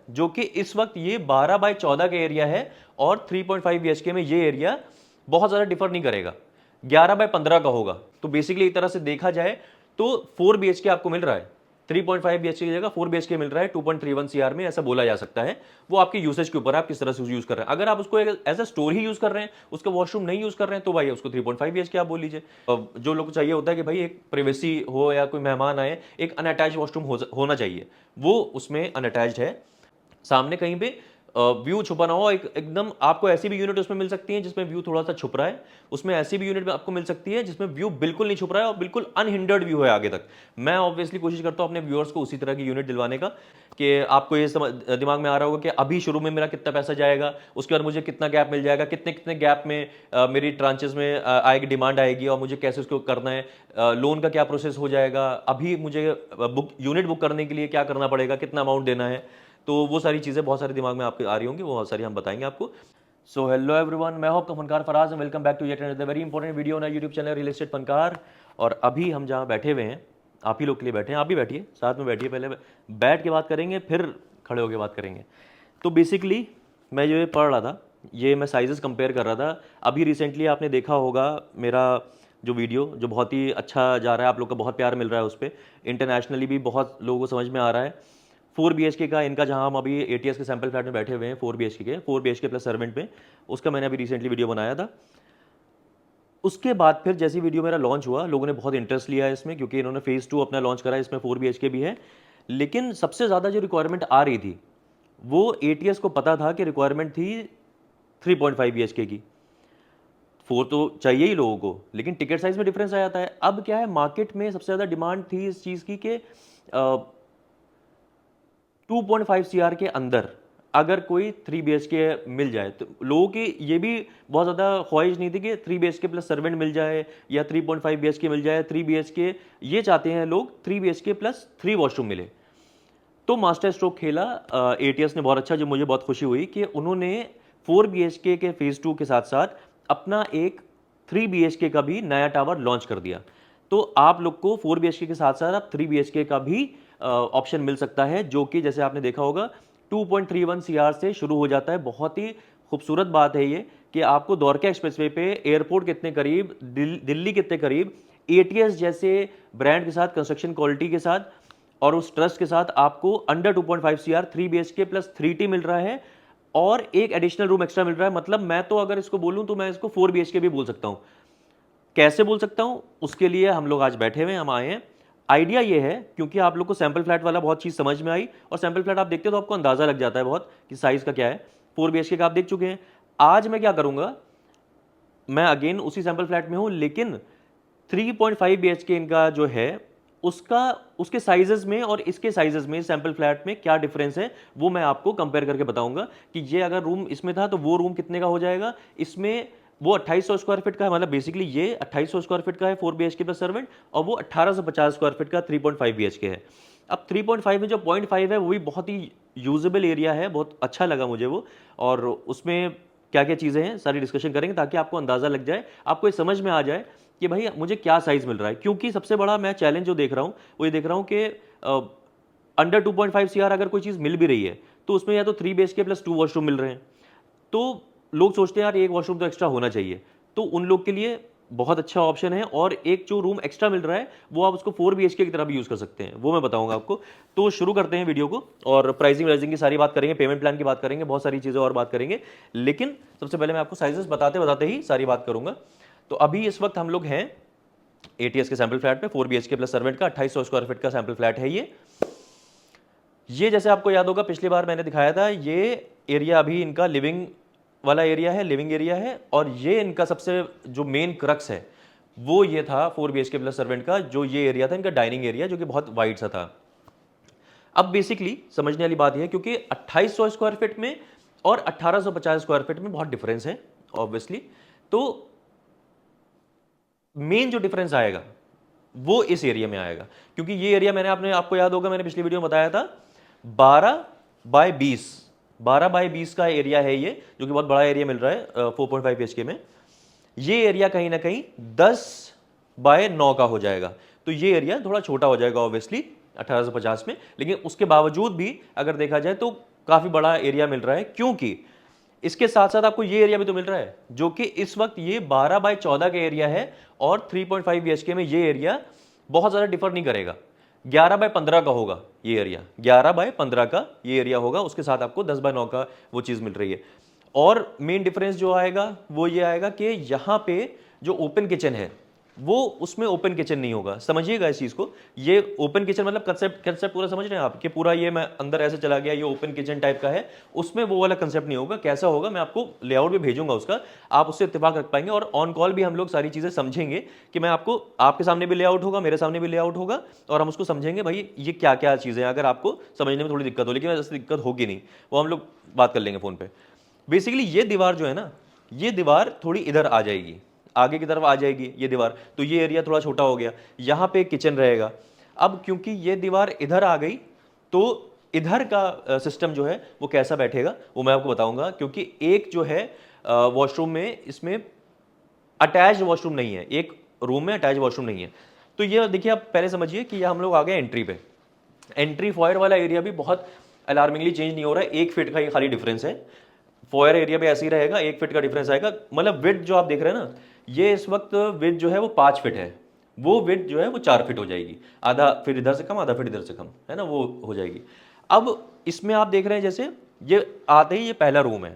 जो कि इस वक्त ये 12 बाय 14 का एरिया है और 3.5 बीएचके में ये एरिया बहुत ज़्यादा डिफर नहीं करेगा, 11 बाय 15 का होगा। तो बेसिकली एक तरह से देखा जाए तो 4 बीएचके आपको मिल रहा है, 3.5 बीएचके की जगह 4 बीएचके मिल रहा है 2.31 सीआर में, ऐसा बोला जा सकता है। वो आपके यूसेज के ऊपर है, आप किस तरह से यूज कर रहे हैं। अगर आप उसको एज अ स्टोर ही यूज कर रहे हैं, उसका वॉशरूम नहीं यूज कर रहे हैं, तो भाई उसको 3.5 बीएचके आप बोल लीजिए। जो लोग चाहिए होता है कि भाई एक प्राइवेसी हो या कोई मेहमान आए, एक अनअटैच वॉशरूम होना चाहिए, वो उसमें अनअटैच्ड है। सामने कहीं पे व्यू छुपा ना हो, एकदम आपको ऐसी भी यूनिट उसमें मिल सकती है जिसमें व्यू थोड़ा सा छुप रहा है, उसमें ऐसी भी यूनिट आपको मिल सकती है जिसमें व्यू बिल्कुल नहीं छुप रहा है और बिल्कुल अनहिंडर्ड व्यू है आगे तक। मैं ऑब्वियसली कोशिश करता हूं अपने व्यूअर्स को उसी तरह की यूनिट दिलवाने का कि आपको ये दिमाग में आ रहा होगा कि अभी शुरू में मेरा कितना पैसा जाएगा, उसके बाद मुझे कितना गैप मिल जाएगा, कितने कितने गैप में मेरी ट्रांचेस में आएगी, डिमांड आएगी और मुझे कैसे उसको करना है, लोन का क्या प्रोसेस हो जाएगा, अभी मुझे यूनिट बुक करने के लिए क्या करना पड़ेगा, कितना अमाउंट देना है। तो वो सारी चीज़ें बहुत सारे दिमाग में आपके आ रही होंगी, वो बहुत सारी हम बताएंगे आपको। सो हेलो एवरीवन, मैं हूं आपका Funkar Faraz and welcome back to yet another very important video on YouTube channel real estate Funkar. और अभी हम जहां बैठे हुए हैं, आप ही लोग के लिए बैठे हैं, आप भी बैठिए, साथ में बैठिए, पहले बैठ के बात करेंगे फिर खड़े होकर बात करेंगे। तो बेसिकली मैं जो ये पढ़ रहा था, ये मैं साइजेस कंपेयर कर रहा था। अभी रिसेंटली आपने देखा होगा मेरा जो वीडियो, जो बहुत ही अच्छा जा रहा है, आप लोग का बहुत प्यार मिल रहा है उस पर, इंटरनेशनली भी बहुत लोगों को समझ में आ रहा है। 4 बीएचके का इनका, जहां हम अभी एटीएस के सैंपल फ्लैट में बैठे हुए हैं, 4 बीएचके के, 4 बीएचके प्लस सर्वेंट में, उसका मैंने अभी रिसेंटली वीडियो बनाया था। उसके बाद फिर जैसी वीडियो मेरा लॉन्च हुआ, लोगों ने बहुत इंटरेस्ट लिया है इसमें, क्योंकि इन्होंने फेज 2 अपना लॉन्च करा है, इसमें 4 बीएचके भी है। लेकिन सबसे ज़्यादा जो रिक्वायरमेंट आ रही थी, वो एटीएस को पता था कि रिक्वायरमेंट थी 3.5 बीएचके की। 4 तो चाहिए ही लोगों को, लेकिन टिकट साइज में डिफरेंस आ जाता है। अब क्या है, मार्केट में सबसे ज़्यादा डिमांड थी इस चीज़ की कि 2.5 सीआर के अंदर अगर कोई 3 बीएचके मिल जाए, तो लोगों की ये भी बहुत ज़्यादा ख्वाहिश नहीं थी कि 3 बीएचके प्लस सर्वेंट मिल जाए या 3.5 बीएचके मिल जाए। 3 बीएचके ये चाहते हैं लोग, 3 बीएचके प्लस 3 वॉशरूम मिले। तो मास्टर स्ट्रोक खेला एटीएस ने बहुत अच्छा, जो मुझे बहुत खुशी हुई कि उन्होंने 4 बीएचके के फेज 2 के साथ साथ अपना एक 3 बीएचके का भी नया टावर लॉन्च कर दिया। तो आप लोग को 4 बीएचके के साथ साथ अब 3 बीएचके का भी ऑप्शन मिल सकता है, जो कि जैसे आपने देखा होगा 2.31 सीआर से शुरू हो जाता है। बहुत ही खूबसूरत बात है ये कि आपको द्वारका एक्सप्रेसवे पे एयरपोर्ट कितने करीब, दिल्ली कितने करीब, एटीएस जैसे ब्रांड के साथ, कंस्ट्रक्शन क्वालिटी के साथ और उस ट्रस्ट के साथ आपको under 2.5 CR 3 BHK plus 3T मिल रहा है और एक एडिशनल रूम एक्स्ट्रा मिल रहा है। मतलब मैं तो अगर इसको बोलूं तो मैं इसको 4 बीएचके भी बोल सकता हूं। कैसे बोल सकता हूं, उसके लिए हम लोग आज बैठे हुए हैं, हम आए हैं। आइडिया ये है, क्योंकि आप लोग को सैंपल फ्लैट वाला बहुत चीज़ समझ में आई, और सैंपल फ्लैट आप देखते हो तो आपको अंदाजा लग जाता है बहुत कि साइज़ का क्या है। 4 बीएचके का आप देख चुके हैं। आज मैं क्या करूंगा, मैं अगेन उसी सैंपल फ्लैट में हूं, लेकिन 3.5 बीएचके इनका जो है, उसका उसके साइजेस में और इसके साइजेस में सैंपल फ्लैट में क्या डिफरेंस है, वो मैं आपको कंपेयर करके बताऊंगा कि ये अगर रूम इसमें था तो वो रूम कितने का हो जाएगा। इसमें वो 2800 स्क्वायर फीट का है, मतलब बेसिकली ये 2800 स्क्वायर फीट का है 4 बीएचके प्लस सर्वेंट, और वो 1850 स्क्वायर फीट का 3.5 बीएचके है। अब 3.5 में जो 0.5 है वो भी बहुत ही यूजेबल एरिया है, बहुत अच्छा लगा मुझे वो। और उसमें क्या क्या चीज़ें हैं सारी डिस्कशन करेंगे, ताकि आपको अंदाज़ा लग जाए, आपको ये समझ में आ जाए कि भाई मुझे क्या साइज़ मिल रहा है। क्योंकि सबसे बड़ा मैं चैलेंज जो देख रहा हूँ, वो ये देख रहा हूँ कि अंडर 2.5 सीआर अगर कोई चीज़ मिल भी रही है, तो उसमें या तो 3 बीएचके प्लस 2 वॉशरूम मिल रहे हैं। तो लोग सोचते हैं यार एक वॉशरूम तो एक्स्ट्रा होना चाहिए, तो उन लोग के लिए बहुत अच्छा ऑप्शन है। और एक जो रूम एक्स्ट्रा मिल रहा है, वो आप उसको 4 बीएचके की तरह भी यूज़ कर सकते हैं, वो मैं बताऊंगा आपको। तो शुरू करते हैं वीडियो को, और प्राइसिंग वाइजिंग की सारी बात करेंगे, पेमेंट प्लान की बात करेंगे, बहुत सारी चीज़ें और बात करेंगे। लेकिन सबसे पहले मैं आपको साइजेस बताते बताते ही सारी बात करूंगा। तो अभी इस वक्त हम लोग हैं एटीएस के सैंपल फ्लैट में, 4 बीएचके प्लस सर्वेंट का 2800 स्क्वायर फीट का सैंपल फ्लैट है ये जैसे आपको याद होगा पिछली बार मैंने दिखाया था, ये एरिया अभी इनका लिविंग वाला एरिया है, लिविंग एरिया है। और ये इनका सबसे जो मेन क्रक्स है, वो ये था 4 बीएचके प्लस सर्वेंट का, जो ये एरिया था इनका डाइनिंग एरिया, जो कि बहुत वाइड सा था। अब बेसिकली समझने वाली बात यह है, क्योंकि 2800 स्क्वायर फीट में और 1850 स्क्वायर फीट में बहुत डिफरेंस है ऑब्वियसली। तो मेन जो डिफरेंस आएगा वो इस एरिया में आएगा, क्योंकि ये एरिया मैंने आपको याद होगा मैंने पिछली वीडियो में बताया था 12 बाय 20, 12 बाय 20 का एरिया है ये, जो कि बहुत बड़ा एरिया मिल रहा है 4.5 बीएचके में। ये एरिया कहीं ना कहीं 10 बाय 9 का हो जाएगा, तो ये एरिया थोड़ा छोटा हो जाएगा ऑब्वियसली 1850 में। लेकिन उसके बावजूद भी अगर देखा जाए तो काफ़ी बड़ा एरिया मिल रहा है, क्योंकि इसके साथ साथ आपको ये एरिया भी तो मिल रहा है, जो कि इस वक्त ये 12 बाय 14 का एरिया है, और 3.5 बीएचके में ये एरिया बहुत ज़्यादा डिफर नहीं करेगा, 11 बाय 15 का होगा ये एरिया, 11 बाय 15 का ये एरिया होगा, उसके साथ आपको 10 बाय 9 का वो चीज़ मिल रही है। और मेन डिफरेंस जो आएगा वो ये आएगा कि यहाँ पे जो ओपन किचन है वो उसमें ओपन किचन नहीं होगा। समझिएगा इस चीज़ को, ये ओपन किचन मतलब कंसेप्ट कंसेप्ट पूरा समझ रहे हैं आप कि पूरा ये मैं अंदर ऐसे चला गया, ये ओपन किचन टाइप का है, उसमें वो वाला कंसेप्ट नहीं होगा। कैसा होगा मैं आपको लेआउट भी भेजूंगा उसका, आप उससे इत्तेफाक रख पाएंगे, और ऑन कॉल भी हम लोग सारी चीज़ें समझेंगे कि मैं आपको, आपके सामने भी लेआउट होगा, मेरे सामने भी लेआउट होगा, और हम उसको समझेंगे भाई ये क्या क्या चीज़ें हैं। अगर आपको समझने में थोड़ी दिक्कत हो, लेकिन ऐसी दिक्कत होगी नहीं, वो हम लोग बात कर लेंगे फ़ोन पर। बेसिकली ये दीवार जो है ना, ये दीवार थोड़ी इधर आ जाएगी, आगे की तरफ आ जाएगी ये दीवार, तो ये एरिया थोड़ा छोटा हो गया, यहाँ पे किचन रहेगा। अब क्योंकि ये दीवार इधर आ गई, तो इधर का सिस्टम जो है वो कैसा बैठेगा वो मैं आपको बताऊंगा, क्योंकि एक जो है वॉशरूम में, इसमें अटैच वॉशरूम नहीं है, एक रूम में अटैच वॉशरूम नहीं है। तो ये देखिए, आप पहले समझिए कि ये हम लोग आ गए एंट्री पे, एंट्री फॉयर वाला एरिया भी बहुत अलार्मिंगली चेंज नहीं हो रहा है, 1 फीट का ये खाली डिफरेंस है। फॉयर एरिया पे ऐसे ही रहेगा, 1 फीट का डिफरेंस आएगा। मतलब विड्थ जो आप देख रहे हैं ना, ये इस वक्त विड्थ जो है वो 5 फीट है, वो विड्थ जो है वो 4 फीट हो जाएगी, आधा फीट इधर से कम, आधा फीट इधर से कम, है ना, वो हो जाएगी। अब इसमें आप देख रहे हैं जैसे ये आते ही ये पहला रूम है,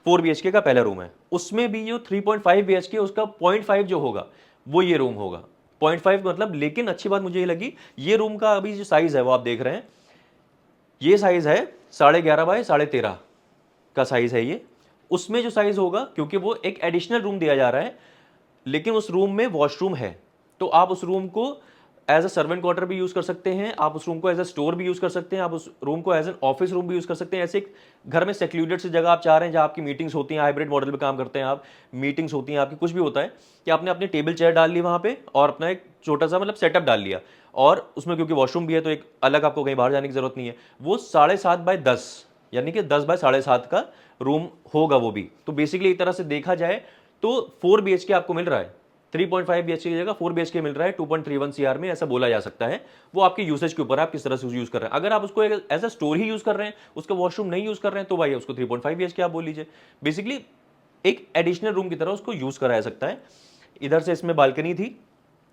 4 बीएचके का पहला रूम है, उसमें भी जो 3.5 बीएचके उसका 0.5 जो होगा वो ये रूम होगा, 0.5 मतलब। लेकिन अच्छी बात मुझे ये लगी, ये रूम का अभी जो साइज है वो आप देख रहे हैं, ये साइज है 11.5 बाय 13.5 का साइज है ये। उसमें जो साइज होगा, क्योंकि वो एक एडिशनल रूम दिया जा रहा है, लेकिन उस रूम में वॉशरूम है, तो आप उस रूम को एज अ सर्वेंट क्वार्टर भी यूज कर सकते हैं, आप उस रूम को एज अ स्टोर भी यूज कर सकते हैं, आप उस रूम को एज एन ऑफिस रूम भी यूज कर सकते हैं। ऐसे एक घर में सेक्लूडेड सी जगह आप चाह रहे हैं जहाँ आपकी मीटिंग्स होती हैं, हाइब्रिड मॉडल पे काम करते हैं आप, मीटिंग्स होती हैं आपकी, कुछ भी होता है कि आपने अपनी टेबल चेयर डाल ली वहाँ पे, और अपना एक छोटा सा मतलब सेटअप डाल लिया, और उसमें क्योंकि वॉशरूम भी है तो एक अलग आपको कहीं बाहर जाने की जरूरत नहीं है। वो 7.5 बाय 10 यानी कि 10 बाय 7.5 का रूम होगा वो भी। तो बेसिकली एक तरह से देखा जाए तो 4 बीएचके आपको मिल रहा है, 3.5 बीएचके की जगह 4 बीएचके मिल रहा है 2.31 सीआर में, ऐसा बोला जा सकता है। वो आपके यूसेज के ऊपर है, आप किस तरह से यूज कर रहे हैं। अगर आप उसको एज अ स्टोर ही यूज कर रहे हैं, उसका वॉशरूम नहीं यूज कर रहे हैं, तो भाई उसको 3.5 बीएचके आप बोल लीजिए। बेसिकली एक एडिशनल रूम की तरह उसको यूज करा जा सकता है। इधर से इसमें बालकनी थी,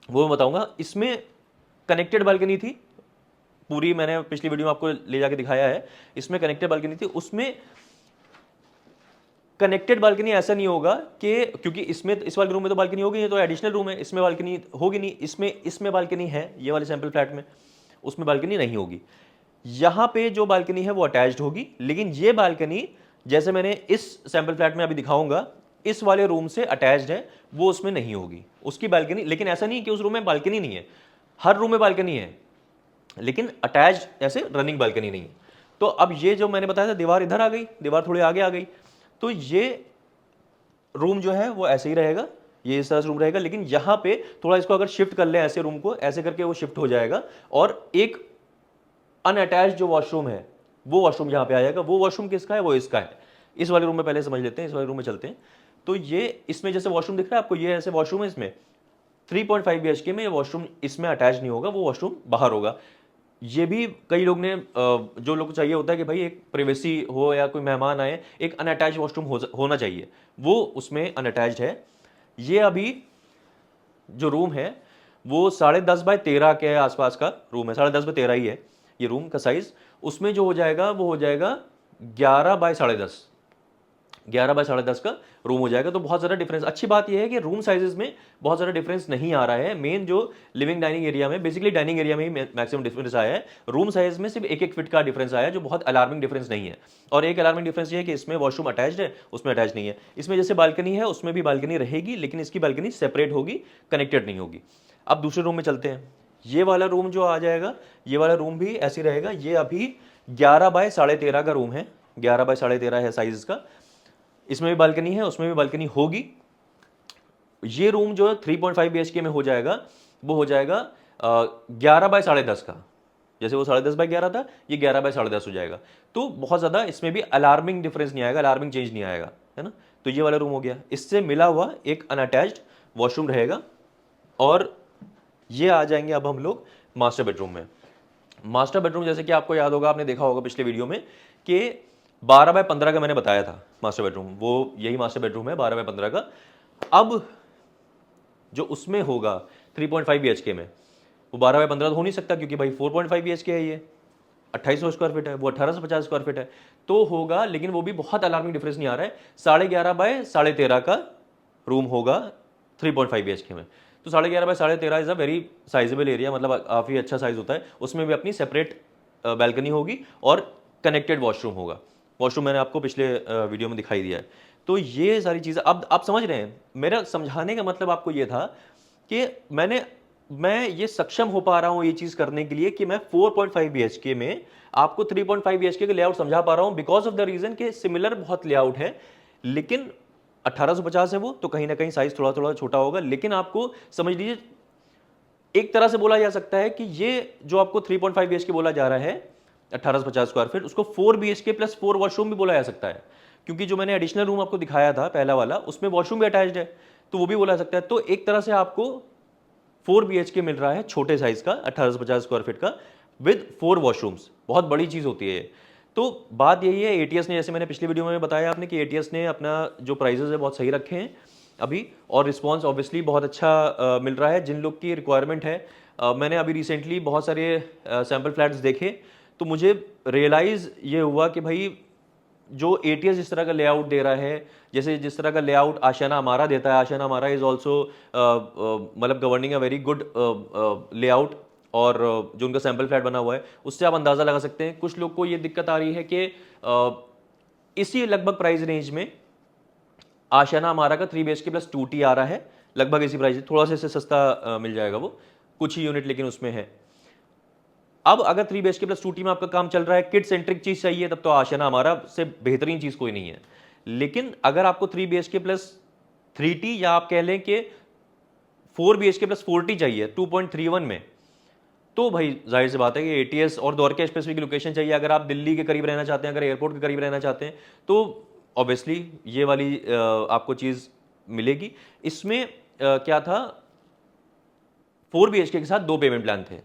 वो मैं बताऊंगा। इसमें कनेक्टेड बालकनी थी पूरी, मैंने पिछली वीडियो में आपको ले जाके दिखाया है, इसमें कनेक्टेड बालकनी थी। उसमें कनेक्टेड बालकनी ऐसा नहीं होगा कि, क्योंकि इसमें इस वाले रूम में तो बालकनी होगी, तो एडिशनल रूम है, इसमें बालकनी होगी नहीं। इसमें बालकनी है, ये वाले सैंपल फ्लैट में, उसमें बालकनी नहीं होगी। यहां पे जो बालकनी है वो अटैच्ड होगी, लेकिन ये बालकनी जैसे मैंने इस सैंपल फ्लैट में अभी दिखाऊंगा, इस वाले रूम से अटैच्ड है, वो उसमें नहीं होगी उसकी बालकनी। लेकिन ऐसा नहीं कि उस रूम में बालकनी नहीं है, हर रूम में बालकनी है, लेकिन अटैच्ड ऐसे रनिंग बालकनी नहीं है। तो अब ये जो मैंने बताया था, दीवार इधर आ गई, दीवार थोड़ी आगे आ गई, तो ये रूम जो है वो ऐसे ही रहेगा, ये इस तरह से रूम रहेगा। लेकिन यहां पे थोड़ा इसको अगर शिफ्ट कर ले ऐसे, रूम को ऐसे करके वो शिफ्ट हो जाएगा, और एक अनअटैच्ड जो वॉशरूम है वो वॉशरूम यहां पे आ जाएगा। वो वॉशरूम किसका है? वो इसका है। इस वाले रूम में पहले समझ लेते हैं, इस वाले रूम में चलते हैं। तो ये इसमें जैसे वॉशरूम दिख रहा है आपको, ये ऐसे वॉशरूम है इसमें 3.5 बीएचके में, ये वॉशरूम इसमें अटैच नहीं होगा, वो वॉशरूम बाहर होगा। ये भी कई लोग ने जो लोग को चाहिए होता है कि भाई एक प्राइवेसी हो या कोई मेहमान आए, एक अनअटैच वॉशरूम होना चाहिए, वो उसमें अनअटैच्ड है। ये अभी जो रूम है वो 10.5 बाय 13 के आसपास का रूम है, 10.5 बाय 13 ही है ये रूम का साइज। उसमें जो हो जाएगा वो हो जाएगा 11 बाय 10.5, 11 बाय 10.5 का रूम हो जाएगा। तो बहुत ज़्यादा डिफरेंस, अच्छी बात यह है कि रूम साइजेस में बहुत ज़्यादा डिफरेंस नहीं आ रहा है। मेन जो लिविंग डाइनिंग एरिया में, बेसिकली डाइनिंग एरिया में ही मैक्सिमम डिफरेंस आया है। रूम साइज में सिर्फ 1-1 फीट का डिफरेंस आया है, जो बहुत अलार्मिंग डिफरेंस नहीं है। और एक अलार्मिंग डिफरेंस ये है कि इसमें वॉशरूम अटैच्ड है, उसमें अटैच नहीं है। इसमें जैसे बालकनी है उसमें भी बालकनी रहेगी, लेकिन इसकी बालकनी सेपरेट होगी, कनेक्टेड नहीं होगी। अब दूसरे रूम में चलते हैं। ये वाला रूम जो आ जाएगा, ये वाला रूम भी ऐसे रहेगा। ये अभी 11 बाय 13.5 का रूम है, 11 बाय 13.5 है साइज का। इसमें भी बालकनी है, उसमें भी बालकनी होगी। ये रूम जो 3.5 बीएचके में हो जाएगा, वो हो जाएगा 11 बाय 10.5 का। जैसे वो 10.5 बाय 11 था, ये 11 बाय 10.5 हो जाएगा। तो बहुत ज़्यादा इसमें भी अलार्मिंग डिफरेंस नहीं आएगा, अलार्मिंग चेंज नहीं आएगा, है ना। तो ये वाला रूम हो गया। इससे मिला हुआ एक अनअटैच्ड वॉशरूम रहेगा। और ये आ जाएंगे अब हम लोग मास्टर बेडरूम में। मास्टर बेडरूम जैसे कि आपको याद होगा, आपने देखा होगा पिछले वीडियो में, कि 12x15 का मैंने बताया था मास्टर बेडरूम, वो यही मास्टर बेडरूम है 12x15 का। अब जो उसमें होगा 3.5 BHK में, वो 12x15 तो हो नहीं सकता, क्योंकि भाई 4.5 BHK है, ये 2800 स्क्वायर फीट है, वो 1850 स्क्वायर फीट है, तो होगा, लेकिन वो भी बहुत अलार्मिंग डिफरेंस नहीं आ रहा है। 11.5x13.5 का रूम होगा 3.5 BHK में। तो 11.5x13.5 is a very sizeable area, मतलब काफ़ी अच्छा साइज होता है। उसमें भी अपनी सेपरेट बैल्कनी होगी और कनेक्टेड वॉशरूम होगा। वॉशरूम मैंने आपको पिछले वीडियो में दिखाई दिया है। तो ये सारी चीज़ें अब आप समझ रहे हैं। मेरा समझाने का मतलब आपको ये था कि मैं ये सक्षम हो पा रहा हूं ये चीज करने के लिए कि मैं 4.5 BHK में आपको 3.5 BHK का लेआउट समझा पा रहा हूं, बिकॉज ऑफ द रीजन के सिमिलर बहुत लेआउट है, लेकिन 1850 है वो, तो कहीं ना कहीं साइज थोड़ा थोड़ा छोटा होगा। लेकिन आपको समझ लीजिए, एक तरह से बोला जा सकता है कि ये जो आपको 3.5 BHK बोला जा रहा है 1850 स्क्वायर फीट, उसको 4 BHK प्लस 4 वॉशरूम भी बोला जा सकता है, क्योंकि जो मैंने एडिशनल रूम आपको दिखाया था पहला वाला, उसमें वॉशरूम भी अटैच्ड है, तो वो भी बोला जा सकता है। तो एक तरह से आपको 4 BHK मिल रहा है छोटे साइज का 1850 स्क्वायर फीट का विद 4 वॉशरूम्स। बहुत बड़ी चीज होती है ये। तो बात यही है, एटीएस ने, जैसे मैंने पिछली वीडियो में बताया आपने कि एटीएस ने अपना जो प्राइजेस है बहुत सही रखे हैं अभी, और रिस्पांस ऑब्वियसली बहुत अच्छा मिल रहा है जिन लोग की रिक्वायरमेंट है। मैंने अभी रिसेंटली बहुत सारे सैम्पल फ्लैट्स देखे, तो मुझे रियलाइज़ ये हुआ कि भाई जो एटीएस जिस तरह का लेआउट दे रहा है, जैसे जिस तरह का लेआउट आशियाना हमारा देता है, आशियाना हमारा इज ऑल्सो मतलब governing a very good layout, और जो उनका सैम्पल फ्लैट बना हुआ है उससे आप अंदाज़ा लगा सकते हैं। कुछ लोग को ये दिक्कत आ रही है कि इसी लगभग प्राइस रेंज में आशियाना हमारा का 3 BHK प्लस 2T आ रहा है, लगभग इसी प्राइस, थोड़ा सा इससे सस्ता मिल जाएगा वो, कुछ ही यूनिट लेकिन उसमें है। अब अगर 3 BHK प्लस 2T में आपका काम चल रहा है, किड सेंट्रिक चीज चाहिए, तब तो आशियाना हमारा से बेहतरीन चीज कोई नहीं है। लेकिन अगर आपको 3 BHK प्लस 3T, या आप कह लें कि 4 BHK प्लस 4T चाहिए 2.31 में, तो भाई जाहिर सी बात है कि एटीएस और द्वारका स्पेसिफिक लोकेशन चाहिए। अगर आप दिल्ली के करीब रहना चाहते हैं, अगर एयरपोर्ट के करीब रहना चाहते हैं, तो ऑब्वियसली ये वाली आपको चीज़ मिलेगी। इसमें क्या था, 4 BHK के साथ 2 पेमेंट प्लान थे।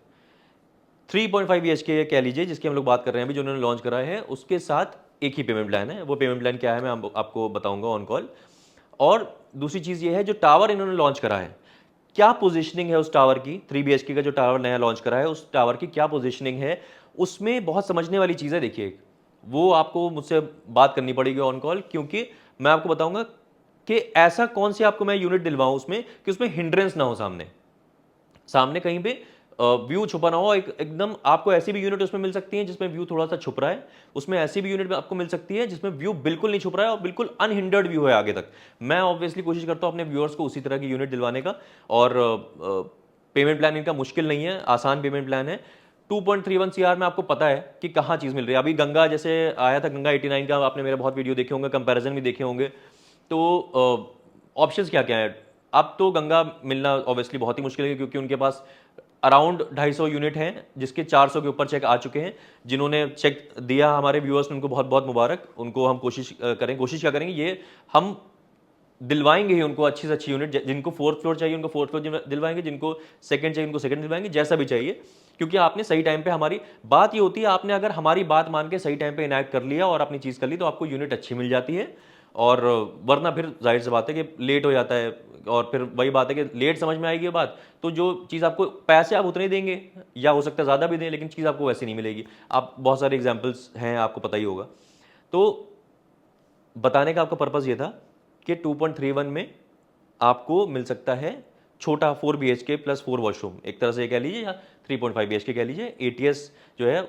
3.5 BHK कह लीजिए जिसकी हम लोग बात कर रहे हैं अभी, जो उन्होंने लॉन्च करा है, उसके साथ एक ही पेमेंट प्लान है। वो पेमेंट प्लान क्या है मैं आपको बताऊंगा ऑन कॉल। और दूसरी चीज़ ये है, जो टावर इन्होंने लॉन्च करा है, क्या पोजीशनिंग है उस टावर की, 3 BHK का जो टावर नया लॉन्च करा है, उस टावर की क्या पोजीशनिंग है, उसमें बहुत समझने वाली चीज़ है। देखिए, वो आपको मुझसे बात करनी पड़ेगी ऑन कॉल, क्योंकि मैं आपको बताऊंगा कि ऐसा कौन से आपको मैं यूनिट दिलवाऊं उसमें कि उसमें हिंड्रेंस ना हो, सामने सामने कहीं पे व्यू छुपा ना हो। एकदम आपको ऐसी भी यूनिट उसमें मिल सकती है जिसमें व्यू थोड़ा सा छुप रहा है, उसमें ऐसी भी यूनिट आपको मिल सकती है जिसमें व्यू बिल्कुल नहीं छुप रहा है और बिल्कुल अनहिंडर्ड व्यू है आगे तक। मैं ऑब्वियसली कोशिश करता हूं अपने व्यूअर्स को उसी तरह की यूनिट दिलवाने का, और पेमेंट प्लान इनका मुश्किल नहीं है, आसान पेमेंट प्लान है। 2.31 CR में आपको पता है कि कहाँ चीज़ मिल रही है। अभी गंगा जैसे आया था, गंगा 89 का, आपने मेरे बहुत वीडियो देखे होंगे, कंपैरिजन भी देखे होंगे। तो ऑप्शंस क्या क्या है, अब तो गंगा मिलना ऑब्वियसली बहुत ही मुश्किल है, क्योंकि उनके पास अराउंड 250 यूनिट हैं जिसके 400 के ऊपर चेक आ चुके हैं। जिन्होंने चेक दिया हमारे व्यूअर्स ने, उनको बहुत बहुत मुबारक। उनको हम कोशिश क्या करेंगे, ये हम दिलवाएंगे ही उनको अच्छी से अच्छी यूनिट। जिनको 4th फ्लोर चाहिए उनको 4th फ्लोर दिलवाएंगे, जिनको सेकंड चाहिए उनको सेकंड दिलवाएंगे, जैसा भी चाहिए। क्योंकि आपने सही टाइम पे, हमारी बात ये होती है, आपने अगर हमारी बात मान के सही टाइम पे इनैक्ट कर लिया और अपनी चीज़ कर ली, तो आपको यूनिट अच्छी मिल जाती है। और वरना फिर जाहिर सी बात है कि लेट हो जाता है, और फिर वही बात है कि लेट समझ में आएगी ये बात, तो जो चीज़ आपको, पैसे आप उतने देंगे या हो सकता है ज़्यादा भी दें, लेकिन चीज़ आपको वैसी नहीं मिलेगी। आप बहुत सारे एग्जाम्पल्स हैं, आपको पता ही होगा। तो बताने का आपका पर्पज़ ये था कि 2.31 में आपको मिल सकता है छोटा 4 BHK प्लस 4 वॉशरूम, एक तरह से ये कह लीजिए, या 3.5 BHK कह लीजिए। एटीएस जो है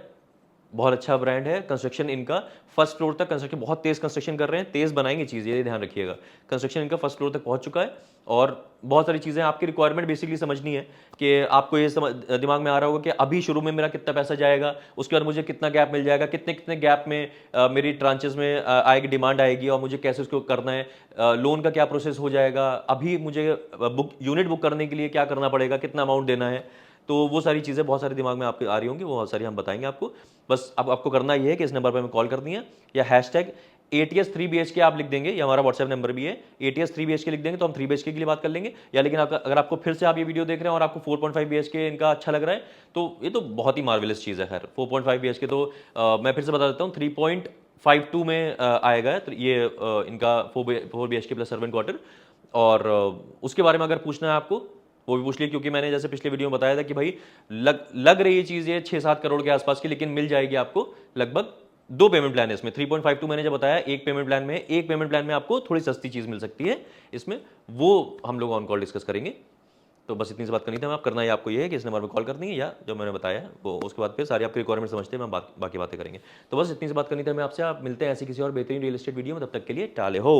बहुत अच्छा ब्रांड है। कंस्ट्रक्शन इनका फर्स्ट फ्लोर तक, कंस्ट्रक्शन बहुत तेज कंस्ट्रक्शन कर रहे हैं, तेज बनाएंगे चीज़, ये ध्यान रखिएगा। कंस्ट्रक्शन इनका फर्स्ट फ्लोर तक पहुंच चुका है, और बहुत सारी चीज़ें आपकी रिक्वायरमेंट बेसिकली समझनी है कि आपको ये दिमाग में आ रहा होगा कि अभी शुरू में मेरा कितना पैसा जाएगा, उसके बाद मुझे कितना गैप मिल जाएगा, कितने कितने गैप में मेरी ट्रांचेस में आएगी, डिमांड आएगी, और मुझे कैसे उसको करना है, लोन का क्या प्रोसेस हो जाएगा, अभी मुझे यूनिट बुक करने के लिए क्या करना पड़ेगा, कितना अमाउंट देना है। तो वो सारी चीज़ें बहुत सारे दिमाग में आपके आ रही होंगी, वो बहुत सारी हम बताएंगे आपको। बस अब आपको करना ये है कि इस नंबर पर हमें कॉल करनी है, या ATS 3 BHK आप लिख देंगे, ये हमारा व्हाट्सएप नंबर भी है, ATS 3 BHK लिख देंगे तो हम 3 BHK के लिए बात कर लेंगे। या लेकिन अगर आपको फिर से आप ये वीडियो देख रहे हैं और आपको 4.5 BHK इनका अच्छा लग रहा है, तो ये तो बहुत ही मार्वेलस चीज़ है। खैर 4.5 BHK तो मैं फिर से बता देता हूँ, 3.52 में आएगा, तो ये इनका 4 BHK प्लस सर्वेंट क्वार्टर। और उसके बारे में अगर पूछना है आपको, वो भी पूछ लिए, क्योंकि मैंने जैसे पिछले वीडियो में बताया था कि भाई लग रही है चीज़ ये 6-7 करोड़ के आसपास की, लेकिन मिल जाएगी आपको लगभग। दो पेमेंट प्लान है इसमें, 3.52 मैंने जब बताया, एक पेमेंट प्लान में है, एक पेमेंट प्लान में आपको थोड़ी सस्ती चीज़ मिल सकती है इसमें, वो हम लोग ऑन कॉल डिस्कस करेंगे। तो बस इतनी सी बात करनी थी। आप करना ही आपको ये है कि इस नंबर पर कॉल करनी है, या जो मैंने बताया है वो, उसके बाद फिर सारी आपकी रिक्वायरमेंट समझते हैं, मैं बाकी बातें करेंगे। तो बस इतनी सी बात करनी थी मैं आपसे। आप मिलते हैं ऐसी किसी और बेहतरीन रियल एस्टेट वीडियो में, तब तक के लिए टाले हो।